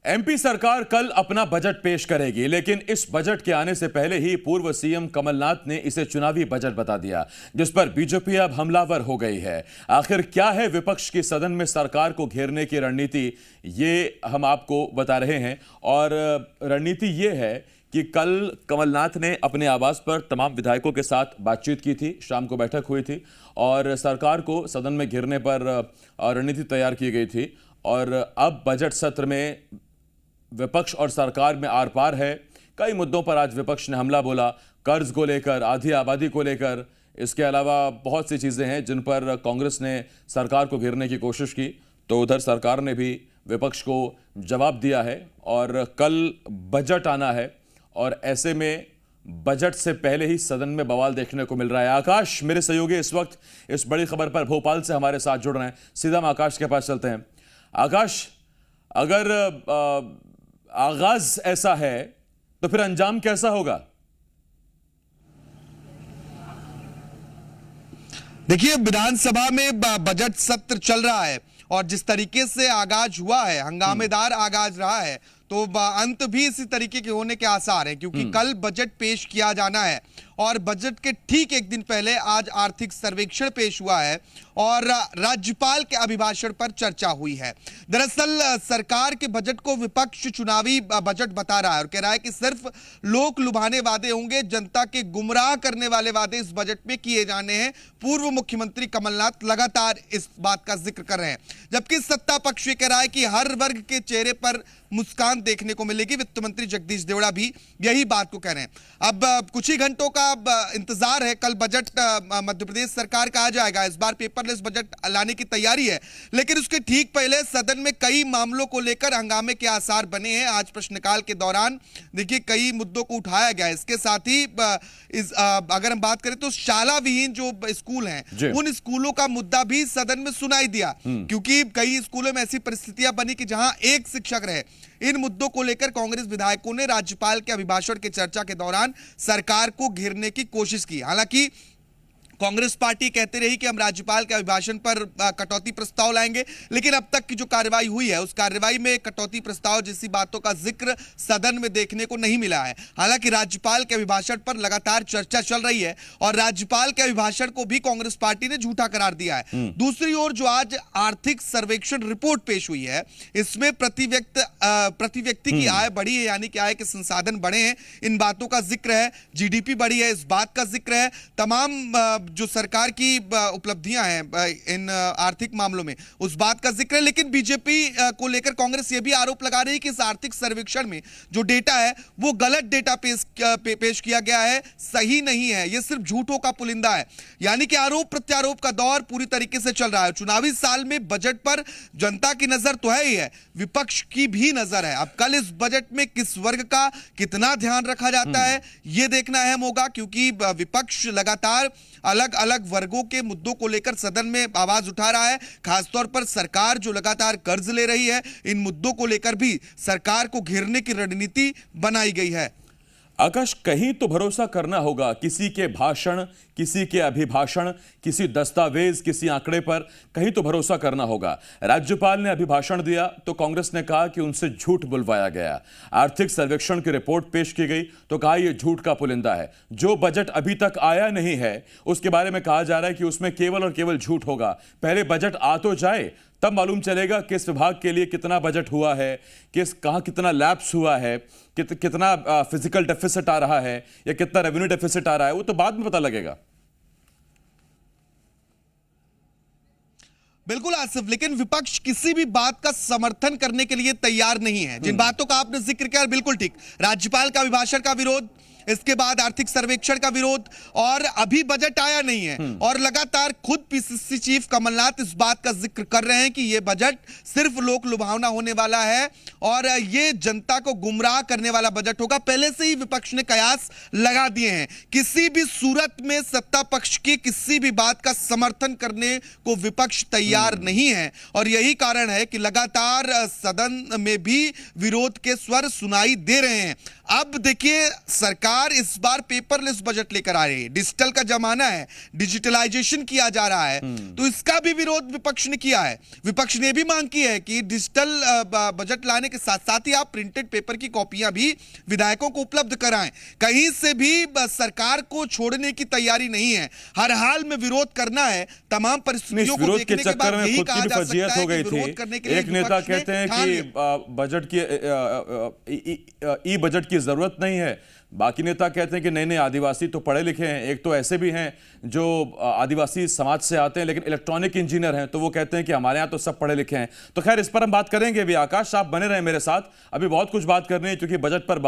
MP सरकार कल अपना बजट पेश करेगी, लेकिन इस बजट के आने से पहले ही पूर्व सीएम कमलनाथ ने इसे चुनावी बजट बता दिया, जिस पर बीजेपी अब हमलावर हो गई है। आखिर क्या है विपक्ष की सदन में सरकार को घेरने की रणनीति, ये हम आपको बता रहे हैं। और रणनीति ये है कि कल कमलनाथ ने अपने आवास पर तमाम विधायकों के साथ बातचीत की थी, शाम को बैठक हुई थी और सरकार को सदन में घेरने पर रणनीति तैयार की गई थी। और अब बजट सत्र में विपक्ष और सरकार में आर पार है। कई मुद्दों पर आज विपक्ष ने हमला बोला, कर्ज को लेकर, आधी आबादी को लेकर, इसके अलावा बहुत सी चीज़ें हैं जिन पर कांग्रेस ने सरकार को घेरने की कोशिश की, तो उधर सरकार ने भी विपक्ष को जवाब दिया है। और कल बजट आना है और ऐसे में बजट से पहले ही सदन में बवाल देखने को मिल रहा है। आकाश मेरे सहयोगी इस वक्त इस बड़ी खबर पर भोपाल से हमारे साथ जुड़ रहे हैं। सीधा हम आकाश के पास चलते हैं। आकाश, अगर आगाज ऐसा है तो फिर अंजाम कैसा होगा? देखिए, विधानसभा में बजट सत्र चल रहा है और जिस तरीके से आगाज हुआ है, हंगामेदार आगाज रहा है, तो अंत भी इसी तरीके के होने के आसार हैं, क्योंकि कल बजट पेश किया जाना है और बजट के ठीक एक दिन पहले आज आर्थिक सर्वेक्षण पेश हुआ है और राज्यपाल के अभिभाषण पर चर्चा हुई है। दरअसल सरकार के बजट को विपक्ष चुनावी बजट बता रहा है और कह रहा है कि सिर्फ लोक लुभाने वादे होंगे, जनता के गुमराह करने वाले वादे इस बजट में किए जाने हैं। पूर्व मुख्यमंत्री कमलनाथ लगातार इस बात का जिक्र कर रहे हैं, जबकि सत्ता पक्ष ये कह रहा है कि हर वर्ग के चेहरे पर मुस्कान देखने को मिलेगी। वित्त मंत्री जगदीश देवड़ा भी यही बात को कह रहे हैं। अब कुछ ही घंटों का इंतजार है, कल बजट मध्य प्रदेश सरकार का आ जाएगा। इस बार पेपरलेस बजट लाने की तैयारी है, लेकिन उसके ठीक पहले सदन में कई मामलों को लेकर हंगामे के आसार बने हैं। आज प्रश्नकाल के दौरान देखिए कई मुद्दों को उठाया गया। इसके साथ ही अगर हम बात करें तो शाला विहीन जो स्कूल हैं, उन स्कूलों का मुद्दा भी सदन में सुनाई दिया, क्योंकि कई स्कूलों में ऐसी परिस्थितियां बनी कि जहां एक शिक्षक रहे। इन मुद्दों को लेकर कांग्रेस विधायकों ने राज्यपाल के अभिभाषण की चर्चा के दौरान सरकार को घेरने की कोशिश की। हालांकि कांग्रेस पार्टी कहते रही कि हम राज्यपाल के अभिभाषण पर कटौती प्रस्ताव लाएंगे, लेकिन अब तक की जो कार्रवाई हुई है उस कार्रवाई में कटौती प्रस्ताव जैसी बातों का जिक्र सदन में देखने को नहीं मिला है। हालांकि राज्यपाल के अभिभाषण पर लगातार चर्चा चल रही है और राज्यपाल के अभिभाषण को भी कांग्रेस पार्टी ने झूठा करार दिया है। दूसरी ओर जो आज आर्थिक सर्वेक्षण रिपोर्ट पेश हुई है, इसमें प्रति व्यक्ति की आय बढ़ी है, यानी कि आय के संसाधन बढ़े हैं, इन बातों का जिक्र है। जीडीपी बढ़ी है, इस बात का जिक्र है। तमाम जो सरकार की उपलब्धियां हैं इन आर्थिक मामलों में, उस बात का जिक्र है। लेकिन बीजेपी को लेकर कांग्रेस यह भी आरोप लगा रही है कि इस आर्थिक सर्वेक्षण में जो डेटा है वो गलत डेटा पेश किया गया है, सही नहीं है, यह सिर्फ झूठों का पुलिंदा है। यानी कि आरोप प्रत्यारोप का दौर पूरी तरीके से चल रहा है। चुनावी साल में बजट पर जनता की नजर तो है ही है, विपक्ष की भी नजर है। अब कल इस बजट में किस वर्ग का कितना ध्यान रखा जाता है, यह देखना अहम होगा, क्योंकि विपक्ष लगातार अलग अलग वर्गों के मुद्दों को लेकर सदन में आवाज उठा रहा है। खासतौर पर सरकार जो लगातार कर्ज ले रही है, इन मुद्दों को लेकर भी सरकार को घेरने की रणनीति बनाई गई है। आकाश, कहीं तो भरोसा करना होगा, किसी के भाषण, किसी के अभिभाषण, किसी दस्तावेज, किसी आंकड़े पर कहीं तो भरोसा करना होगा। राज्यपाल ने अभिभाषण दिया तो कांग्रेस ने कहा कि उनसे झूठ बुलवाया गया। आर्थिक सर्वेक्षण की रिपोर्ट पेश की गई तो कहा यह झूठ का पुलिंदा है। जो बजट अभी तक आया नहीं है उसके बारे में कहा जा रहा है कि उसमें केवल और केवल झूठ होगा। पहले बजट आ तो जाए, तब मालूम चलेगा किस विभाग के लिए कितना बजट हुआ है, कहां कितना लैप्स हुआ है, कितना फिजिकल डेफिसिट आ रहा है या कितना रेवेन्यू डेफिसिट आ रहा है, वो तो बाद में पता लगेगा। बिल्कुल आसिफ, लेकिन विपक्ष किसी भी बात का समर्थन करने के लिए तैयार नहीं है। जिन बातों का आपने जिक्र किया बिल्कुल ठीक, राज्यपाल का अभिभाषण का विरोध, इसके बाद आर्थिक सर्वेक्षण का विरोध, और अभी बजट आया नहीं है। और लगातार खुद पीसीसी चीफ कमलनाथ इस बात का जिक्र कर रहे हैं कि यह बजट सिर्फ लोक लुभावना होने वाला है और यह जनता को गुमराह करने वाला बजट होगा। पहले से ही विपक्ष ने कयास लगा दिए हैं, किसी भी सूरत में सत्ता पक्ष की किसी भी बात का समर्थन करने को विपक्ष तैयार नहीं है। और यही कारण है कि लगातार सदन में भी विरोध के स्वर सुनाई दे रहे हैं। अब देखिए, सरकार सरकार इस बार पेपरलेस बजट लेकर आ रही है। डिजिटल का जमाना है, डिजिटलाइजेशन किया जा रहा है, तो इसका भी विरोध विपक्ष ने किया है। विपक्ष ने भी मांग की है कि डिजिटल बजट लाने के साथ साथ ही आप प्रिंटेड पेपर की कॉपियां भी विधायकों को उपलब्ध कराएं। कहीं से भी सरकार को छोड़ने की तैयारी नहीं है, हर हाल में विरोध करना है। तमाम परिस्थितियों को विरोध के देखने के चक्कर बाद में यही खुद कहा की भी जा फजीयत सकता हो है गई कि विरोध करने के थी। लिए एक नेता विपक्ष ने कहते हैं ठान लिया। कि बजट की ई बजट की जरूरत नहीं है, बाकी नेता कहते हैं कि नहीं नहीं, आदिवासी तो पढ़े लिखे हैं। एक तो ऐसे भी हैं जो आदिवासी समाज से आते हैं लेकिन इलेक्ट्रॉनिक इंजीनियर हैं, तो वो कहते हैं कि हमारे यहाँ तो सब पढ़े लिखे हैं। तो खैर इस पर हम बात करेंगे भी। आकाश, आप बने रहे मेरे साथ, अभी बहुत कुछ बात करनी है क्योंकि बजट पर